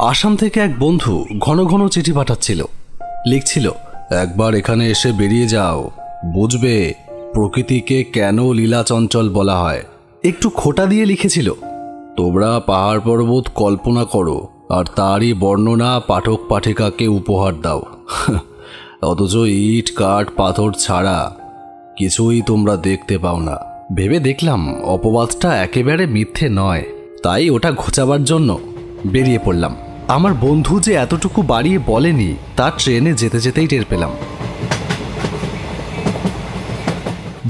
আসাম থেকে এক বন্ধু ঘন ঘন চিঠি পাঠাচ্ছিল। লিখছিল, একবার এখানে এসে বেরিয়ে যাও, বুঝবে প্রকৃতিকে কেন লীলা চঞ্চল বলা হয়। একটু খোটা দিয়ে লিখেছিল, তোমরা পাহাড় পর্বত কল্পনা করো আর তারই বর্ণনা পাঠক পাঠিকাকে উপহার দাও। অথচ ইট কাঠ পাথর ছাড়া কিছুই তোমরা দেখতে পাও না। ভেবে দেখলাম অপবাদটা একেবারে মিথ্যে নয়, তাই ওটা ঘোচাবার জন্য বেরিয়ে পড়লাম। আমার বন্ধু যে এতটুকু বাড়িয়ে বলেনি তা ট্রেনে যেতে যেতেই টের পেলাম।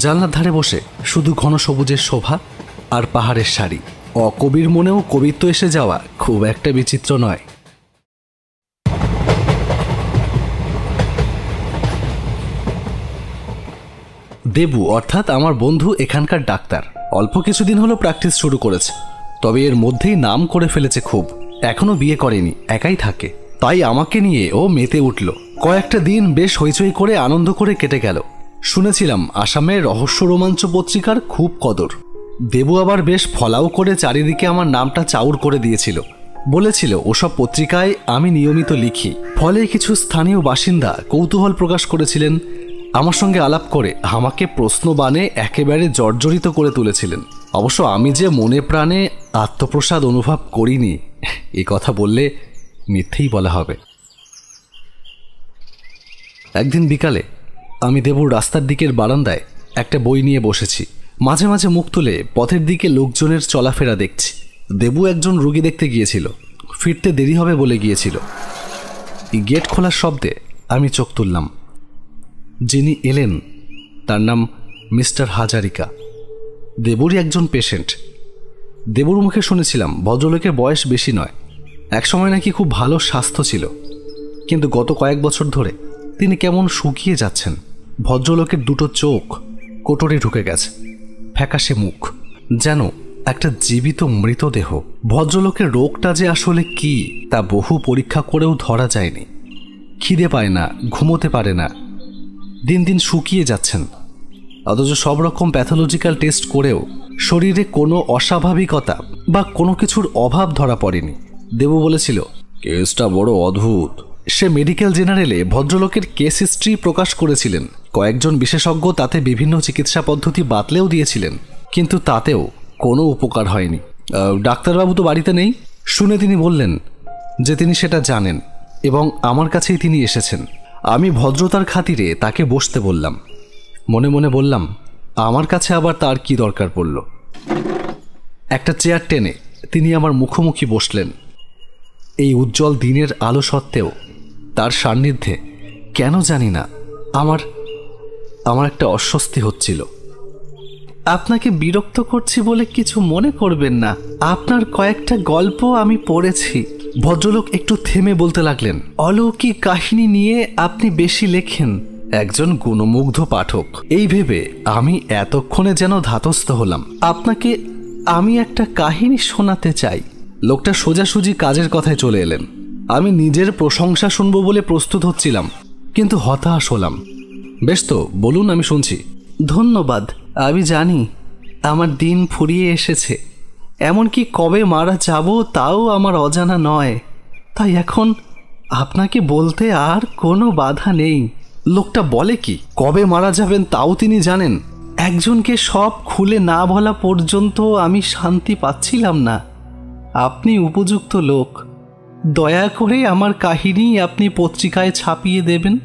জানলার ধারে বসে শুধু ঘন সবুজের শোভা আর পাহাড়ের সারি। অকবির মনেও কবিত্ব এসে যাওয়া খুব একটা বিচিত্র নয়। দেবু অর্থাৎ আমার বন্ধু এখানকার ডাক্তার। অল্প কিছুদিন হলো প্র্যাকটিস শুরু করেছে, তবে এর মধ্যেই নাম করে ফেলেছে খুব। এখনো বিয়ে করেনি, একাই থাকে, তাই আমাকে নিয়ে ও মেতে উঠল। কয়েকটা দিন বেশ হইচই করে আনন্দ করে কেটে গেল। শুনেছিলাম আসামের রহস্য রোমাঞ্চ পত্রিকার খুব কদর। দেবু আবার বেশ ফলাও করে চারিদিকে আমার নামটা চাউর করে দিয়েছিল। বলেছিল ওসব পত্রিকায় আমি নিয়মিত লিখি। ফলে কিছু স্থানীয় বাসিন্দা কৌতূহল প্রকাশ করেছিলেন। আমার সঙ্গে আলাপ করে আমাকে প্রশ্নবাণে একেবারে জর্জরিত করে তুলেছিলেন। অবশ্য আমি যে মনে প্রাণে আত্মপ্রসাদ অনুভব করিনি এ কথা বললে মিথ্যেই বলা হবে। একদিন বিকালে আমি দেবুর রাস্তার দিকের বারান্দায় একটা বই নিয়ে বসেছি। মাঝে মাঝে মুখ তুলে পথের দিকে লোকজনের চলাফেরা দেখছি। দেবু একজন রোগী দেখতে গিয়েছিল, ফিরতে দেরি হবে বলে গিয়েছিল। গেট খোলার শব্দে আমি চোখ তুললাম। যিনি এলেন তার নাম মিস্টার হাজারিকা, দেবুরই একজন পেশেন্ট। দেবুর মুখে শুনেছিলাম ভদ্রলোকের বয়স বেশি নয়, একসময় নাকি খুব ভালো স্বাস্থ্য ছিল, কিন্তু গত কয়েক বছর ধরে তিনি কেমন শুকিয়ে যাচ্ছেন। ভদ্রলোকের দুটো চোখ কোটরে ঢুকে গেছে, ফ্যাকাশে মুখ, যেন একটা জীবিত মৃতদেহ। ভদ্রলোকের রোগটা যে আসলে কি তা বহু পরীক্ষা করেও ধরা যায়নি। খিদে পায় না, ঘুমোতে পারে না, দিন দিন শুকিয়ে যাচ্ছেন। অথচ সব রকম প্যাথোলজিক্যাল টেস্ট করেও শরীরে কোনো অস্বাভাবিকতা বা কোনো কিছুর অভাব ধরা পড়েনি। দেবু বলেছিল, কেসটা বড় অদ্ভুত। সে মেডিকেল জেনারেলে ভদ্রলোকের কেস হিস্ট্রি প্রকাশ করেছিলেন। কয়েকজন বিশেষজ্ঞ তাতে বিভিন্ন চিকিৎসা পদ্ধতি বাতলেও দিয়েছিলেন, কিন্তু তাতেও কোনো উপকার হয়নি। ডাক্তারবাবু তো বাড়িতে নেই শুনে তিনি বললেন যে তিনি সেটা জানেন এবং আমার কাছেই তিনি এসেছেন। আমি ভদ্রতার খাতিরে তাকে বসতে বললাম। মনে মনে বললাম, আমার কাছে আবার তার কি দরকার পড়ল। একটা চেয়ার টেনে তিনি আমার মুখোমুখি বসলেন। এই উজ্জ্বল দিনের আলো সত্ত্বেও তার সান্নিধ্যে কেন জানি না আমার একটা অস্বস্তি হচ্ছিল। আপনাকে বিরক্ত করছি বলে কিছু মনে করবেন না, আপনার কয়েকটা গল্প আমি পড়েছি। ভদ্রলোক একটু থেমে বলতে লাগলেন, অলৌকিক কাহিনী নিয়ে আপনি বেশি লেখেন, একজন গুণমুগ্ধ পাঠক। এই ভেবে আমি এতক্ষণে যেন ধাতস্থ হলাম। আপনাকে আমি একটা কাহিনী শোনাতে চাই। লোকটা সোজাসুজি কাজের কথায় চলে এলেন। আমি নিজের প্রশংসা শুনবো বলে প্রস্তুত হচ্ছিলাম, কিন্তু হতাশ হলাম। বেশ তো, বলুন, আমি শুনছি। ধন্যবাদ। আমি জানি আমার দিন ফুরিয়ে এসেছে, এমনকি কবে মারা যাব তাও আমার অজানা নয়, তাই এখন আপনাকে বলতে আর কোনো বাধা নেই। লোকটা বলে কি, কবে মারা যাবেন তাও তিনি জানেন? একজনকে সব খুলে না বলা পর্যন্ত আমি শান্তি পাচ্ছিলাম না। আপনি উপযুক্ত লোক, দয়া করে আমার কাহিনী আপনি পত্রিকায় ছাপিয়ে দেবেন।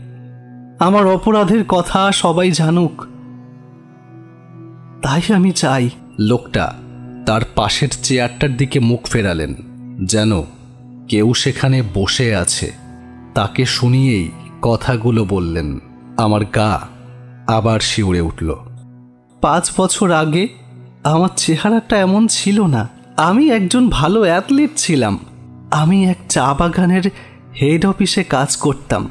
আমার অপরাধের কথা সবাই জানুক, তাই আমি চাই। লোকটা তার পাশের চেয়ারটার দিকে মুখ ফেরালেন, যেন কেউ সেখানে বসে আছে। তাকে শুনিয়েই কথাগুলো বললেন। আমার গা আবার শিউরে উঠল। 5 বছর আগে আমার চেহারাটা এমন ছিল না। আমি একজন ভালো অ্যাথলিট ছিলাম। আমি এক চা বাগানের হেড অফিসে কাজ করতাম।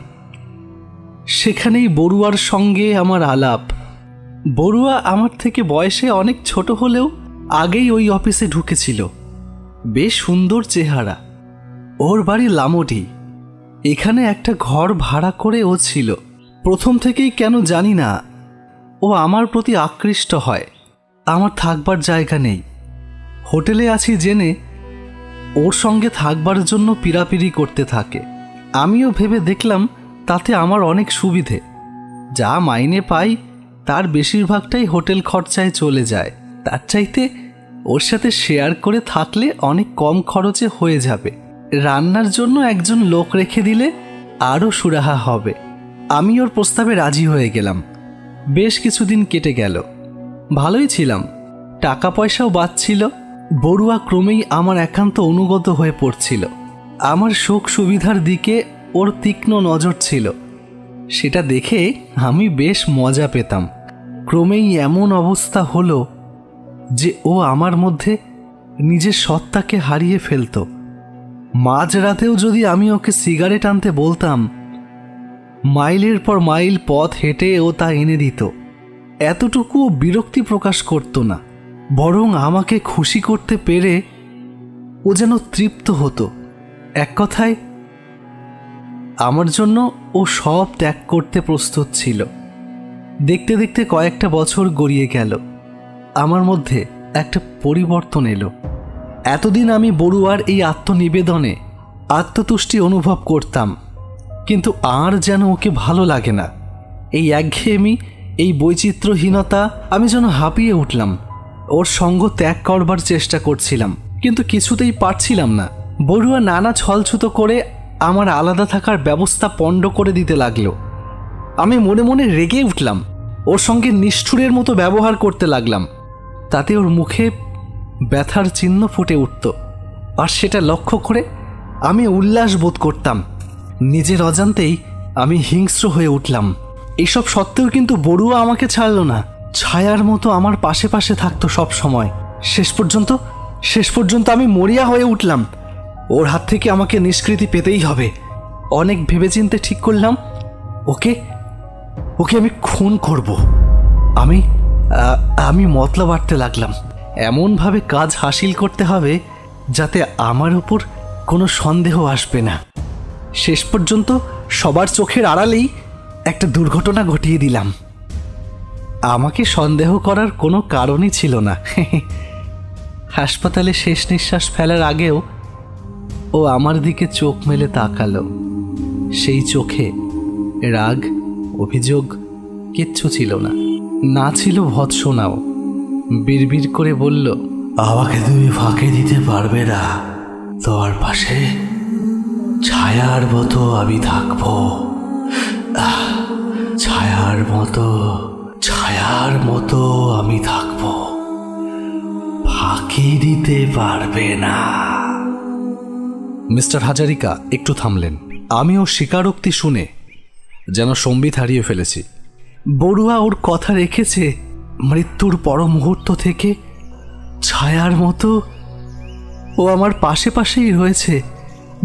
সেখানেই বড়ুয়ার সঙ্গে আমার আলাপ। বড়ুয়া আমার থেকে বয়সে অনেক ছোট হলেও আগেই ওই অফিসে ঢুকেছিল। বেশ সুন্দর চেহারা। ওর বাড়ি লামোডি। এখানে একটা ঘর ভাড়া করে ও ছিল। প্রথম থেকেই কেন জানি না ও আমার প্রতি আকৃষ্ট হয়। আমার থাকবার জায়গা নেই, হোটেলে আছি জেনে ওর সঙ্গে থাকবার জন্য পিড়াপিড়ি করতে থাকে। আমিও ভেবে দেখলাম তাতে আমার অনেক সুবিধে। যা মাইনে পাই তার বেশিরভাগটাই হোটেল খরচায় চলে যায়। তার চাইতে ওর সাথে শেয়ার করে থাকলে অনেক কম খরচে হয়ে যাবে। রান্নার জন্য একজন লোক রেখে দিলে আরও সুরাহা হবে। আমি ওর প্রস্তাবে রাজি হয়ে গেলাম। বেশ কিছুদিন কেটে গেল, ভালোই ছিলাম, টাকা পয়সাও বাঁচছিল। বড়ুয়া ক্রমেই আমার একান্ত অনুগত হয়ে পড়ছিল। আমার সুখ সুবিধার দিকে ওর তীক্ষ্ণ নজর ছিল, সেটা দেখে আমি বেশ মজা পেতাম। ক্রমেই এমন অবস্থা হলো যে ও আমার মধ্যে নিজের সত্তাকে হারিয়ে ফেলত। মাঝরাতেও যদি আমি ওকে সিগারেট আনতে বলতাম, মাইলের পর মাইল পথ হেঁটে ও তা এনে দিত। এতটুকুও বিরক্তি প্রকাশ করত না, বরং আমাকে খুশি করতে পেরে ও যেন তৃপ্ত হতো। এক কথায় আমার জন্য ও সব ত্যাগ করতে প্রস্তুত ছিল। দেখতে দেখতে কয়েকটা বছর গড়িয়ে গেল। আমার মধ্যে একটা পরিবর্তন এলো। এতদিন আমি বড়ুয়ার এই আত্মনিবেদনে আত্মতুষ্টি অনুভব করতাম, কিন্তু আর যেন ওকে ভালো লাগে না। এই একঘেয়েমি, এই বৈচিত্র্যহীনতা, আমি যেন হাঁপিয়ে উঠলাম। ওর সঙ্গ ত্যাগ করবার চেষ্টা করছিলাম, কিন্তু কিছুতেই পারছিলাম না। বড়ুয়া নানা ছলছুতো করে আমার আলাদা থাকার ব্যবস্থা পণ্ড করে দিতে লাগলো। আমি মনে মনে রেগে উঠলাম, ওর সঙ্গে নিষ্ঠুরের মতো ব্যবহার করতে লাগলাম। তাতে ওর মুখে ব্যথার চিহ্ন ফুটে উঠত, আর সেটা লক্ষ্য করে আমি উল্লাস বোধ করতাম। নিজের অজান্তেই আমি হিংস্র হয়ে উঠলাম। এইসব সত্ত্বেও কিন্তু বড়ুয়া আমাকে ছাড়ল না। ছায়ার মতো আমার পাশে পাশে থাকতো সব সময়। শেষ পর্যন্ত আমি মরিয়া হয়ে উঠলাম। ওর হাত থেকে আমাকে নিষ্কৃতি পেতেই হবে। অনেক ভেবেচিন্তে ঠিক করলাম ওকে আমি খুন করব। আমি মতলব আঁটতে লাগলাম। এমনভাবে কাজ হাসিল করতে হবে যাতে আমার উপর কোনো সন্দেহ আসবে না। শেষ পর্যন্ত সবার চোখের আড়ালেই একটা দুর্ঘটনা ঘটিয়ে দিলাম। আমাকে সন্দেহ করার কোনো কারণই ছিল না। হাসপাতালে শেষ নিঃশ্বাস ফেলার আগেও ও আমার দিকে চোখ মেলে তাকালো। সেই চোখে রাগ, অভিযোগ কিচ্ছু ছিল না, না ছিল ভৎসনাও। বিড়বিড় করে বলল, আমাকে তুমি ফাঁকি দিতে পারবে না। তোমার পাশে ছায়ার মতো আমি থাকবো। ছায়ার মতো আমি থাকবো। ফাঁকি দিতে পারবে না। মিস্টার হাজারিকা একটু থামলেন। আমিও স্বীকারোক্তি শুনে যেন সম্বিত হারিয়ে ফেলেছি। বড়ুয়া ওর কথা রেখেছে। মৃত্যুর পর মুহূর্ত থেকে ছায়ার মতো ও আমার পাশে পাশেই রয়েছে।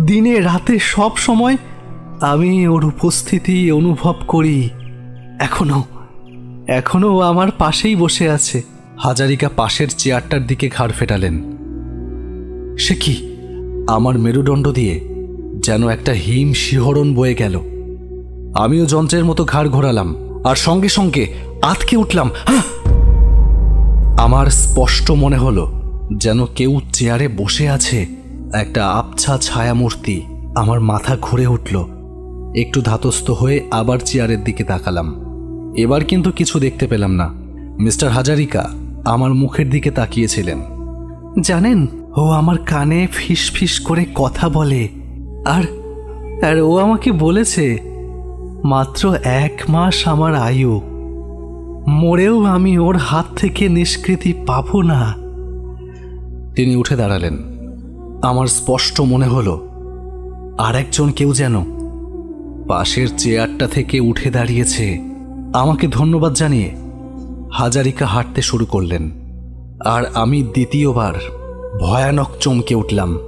দিনে রাতে সব সময় আমি ওর উপস্থিতি অনুভব করি। এখনো ও আমার পাশেই বসে আছে। হাজারিকা পাশের চেয়ারটার দিকে ঘাড় ফেটালেন। সে কি? আমার মেরুদণ্ড দিয়ে যেন একটা হিম শিহরণ বয়ে গেল। আমিও যন্ত্রের মতো ঘাড় ঘোরালাম, আর সঙ্গে সঙ্গে আঁতকে উঠলাম। আমার স্পষ্ট মনে হলো যেন কেউ চেয়ারে বসে আছে, একটা আবছা ছায়ামূর্তি। আমার মাথা ঘুরে উঠল। একটু ধাতস্থ হয়ে আবার চেয়ারের দিকে তাকালাম। এবার কিন্তু কিছু দেখতে পেলাম না। মিস্টার হাজারিকা আমার মুখের দিকে তাকিয়েছিলেন। জানেন, ও আমার কানে ফিস ফিস করে কথা বলে। আর ও আমাকে বলেছে মাত্র 1 মাস আমার আয়ু, মরেও আমি ওর হাত থেকে নিষ্কৃতি পাবো না। তিনি উঠে দাঁড়ালেন। আমার স্পষ্ট মনে হলো আর একজন কেউ যেন পাশের চেয়ারটা থেকে উঠে দাঁড়িয়েছে। আমাকে ধন্যবাদ জানিয়ে হাজারিকা হাঁটতে শুরু করলেন, আর আমি দ্বিতীয়বার ভয়ানক চমকে উঠলাম।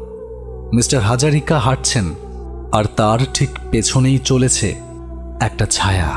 মিস্টার হাজারিকা হাঁটছেন, আর তার ঠিক পেছনেই চলেছে একটা ছায়া।